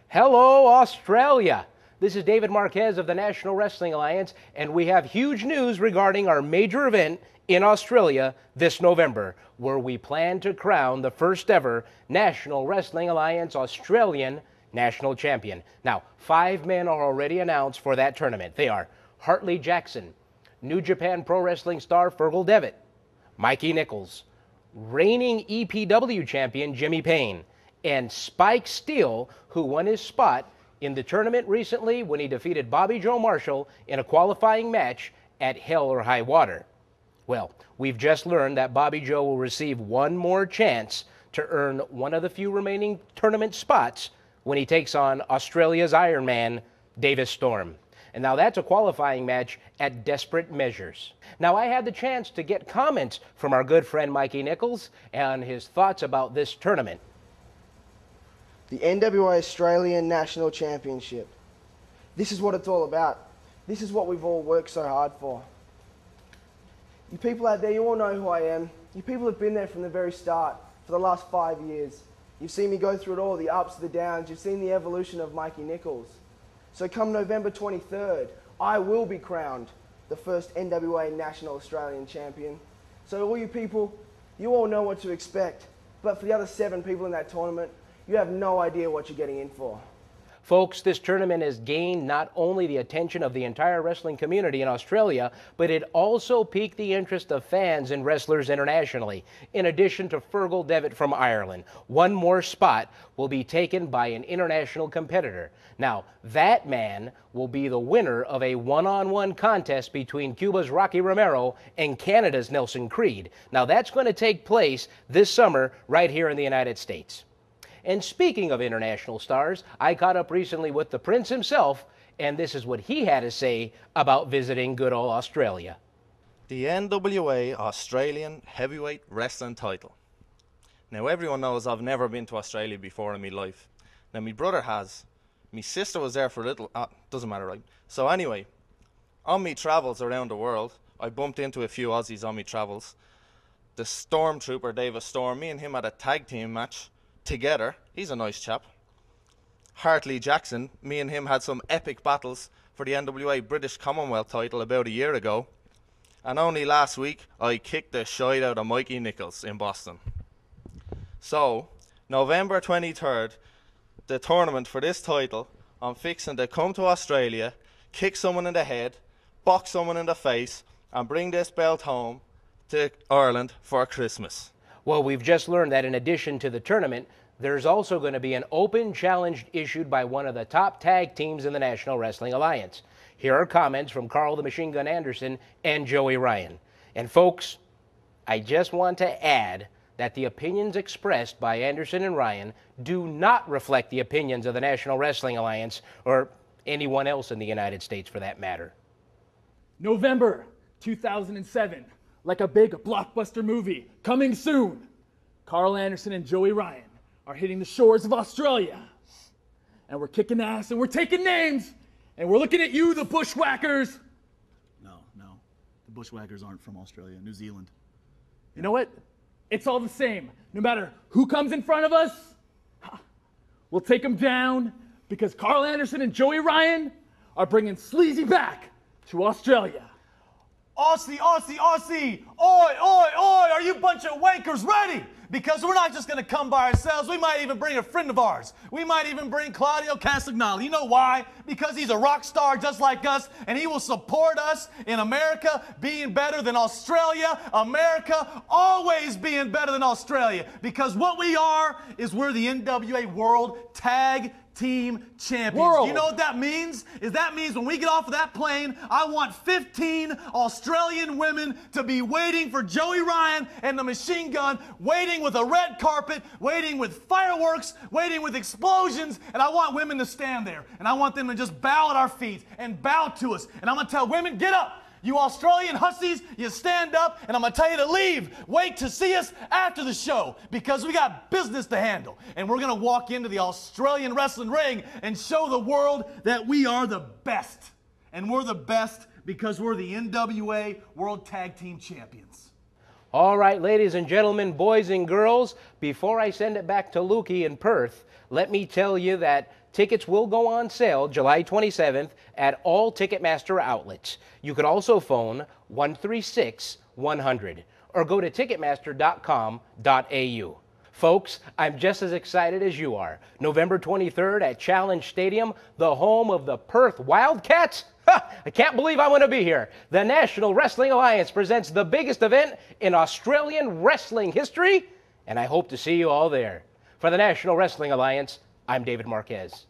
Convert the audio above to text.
Hello, Australia. This is David Marquez of the National Wrestling Alliance, and we have huge news regarding our major event in Australia this November, where we plan to crown the first ever National Wrestling Alliance Australian National Champion. Now, 5 men are already announced for that tournament. They are Hartley Jackson, New Japan Pro Wrestling star Fergal Devitt, Mikey Nichols, reigning EPW champion Jimmy Payne, and Spike Steele, who won his spot in the tournament recently when he defeated Bobby Joe Marshall in a qualifying match at Hell or High Water. Well, we've just learned that Bobby Joe will receive one more chance to earn one of the few remaining tournament spots when he takes on Australia's Iron Man, Davis Storm. And now that's a qualifying match at Desperate Measures. Now, I had the chance to get comments from our good friend Mikey Nichols and his thoughts about this tournament. The NWA Australian National Championship. This is what it's all about. This is what we've all worked so hard for. You people out there, you all know who I am. You people have been there from the very start for the last 5 years. You've seen me go through it all, the ups, the downs. You've seen the evolution of Mikey Nichols. So come November 23rd, I will be crowned the first NWA National Australian Champion. So all you people, you all know what to expect. But for the other 7 people in that tournament, you have no idea what you're getting in for. Folks, this tournament has gained not only the attention of the entire wrestling community in Australia, but it also piqued the interest of fans and wrestlers internationally. In addition to Fergal Devitt from Ireland, one more spot will be taken by an international competitor. Now, that man will be the winner of a one-on-one contest between Cuba's Rocky Romero and Canada's Nelson Creed. Now, that's going to take place this summer right here in the United States. And speaking of international stars, I caught up recently with the Prince himself, and this is what he had to say about visiting good old Australia. The NWA Australian Heavyweight Wrestling title. Now, everyone knows I've never been to Australia before in my life. Now, my brother has. My sister was there for a little, doesn't matter, right? So anyway, on me travels around the world, I bumped into a few Aussies on me travels. The Stormtrooper, Davis Storm, me and him had a tag team match together. He's a nice chap. Hartley Jackson, me and him had some epic battles for the NWA British Commonwealth title about a year ago. And only last week, I kicked the shite out of Mikey Nichols in Boston. So, November 23rd, the tournament for this title, I'm fixing to come to Australia, kick someone in the head, box someone in the face, and bring this belt home to Ireland for Christmas. Well, we've just learned that in addition to the tournament, there's also going to be an open challenge issued by one of the top tag teams in the National Wrestling Alliance. Here are comments from Carl the Machine Gun Anderson and Joey Ryan. And folks, I just want to add that the opinions expressed by Anderson and Ryan do not reflect the opinions of the National Wrestling Alliance or anyone else in the United States for that matter. November 2007. Like a big blockbuster movie, coming soon. Carl Anderson and Joey Ryan are hitting the shores of Australia. And we're kicking ass and we're taking names. And we're looking at you, the bushwhackers. No. The bushwhackers aren't from Australia, New Zealand. You know what? It's all the same. No matter who comes in front of us, we'll take them down because Carl Anderson and Joey Ryan are bringing Sleazy back to Australia. Aussie, Aussie, Aussie! Oi, oi, oi! Are you bunch of wankers ready? Because we're not just going to come by ourselves. We might even bring a friend of ours. We might even bring Claudio Castagnoli. You know why? Because he's a rock star just like us, and he will support us in America being better than Australia. America always being better than Australia. Because what we are is we're the NWA World Tag Team Champions. World. You know what that means? That means when we get off of that plane, I want 15 Australian women to be waiting for Joey Ryan and the Machine Gun, waiting with a red carpet, waiting with fireworks, waiting with explosions, and I want women to stand there, and I want them to just bow at our feet and bow to us, and I'm going to tell women, get up! You Australian hussies, you stand up, and I'm going to tell you to leave. Wait to see us after the show because we got business to handle. And we're going to walk into the Australian wrestling ring and show the world that we are the best. And we're the best because we're the NWA World Tag Team Champions. All right, ladies and gentlemen, boys and girls, before I send it back to Lukey in Perth, let me tell you that tickets will go on sale July 27th at all Ticketmaster outlets. You could also phone 136-100 or go to ticketmaster.com.au. Folks, I'm just as excited as you are. November 23rd at Challenge Stadium, the home of the Perth Wildcats. I can't believe I'm going to be here. The National Wrestling Alliance presents the biggest event in Australian wrestling history, and I hope to see you all there. For the National Wrestling Alliance, I'm David Marquez.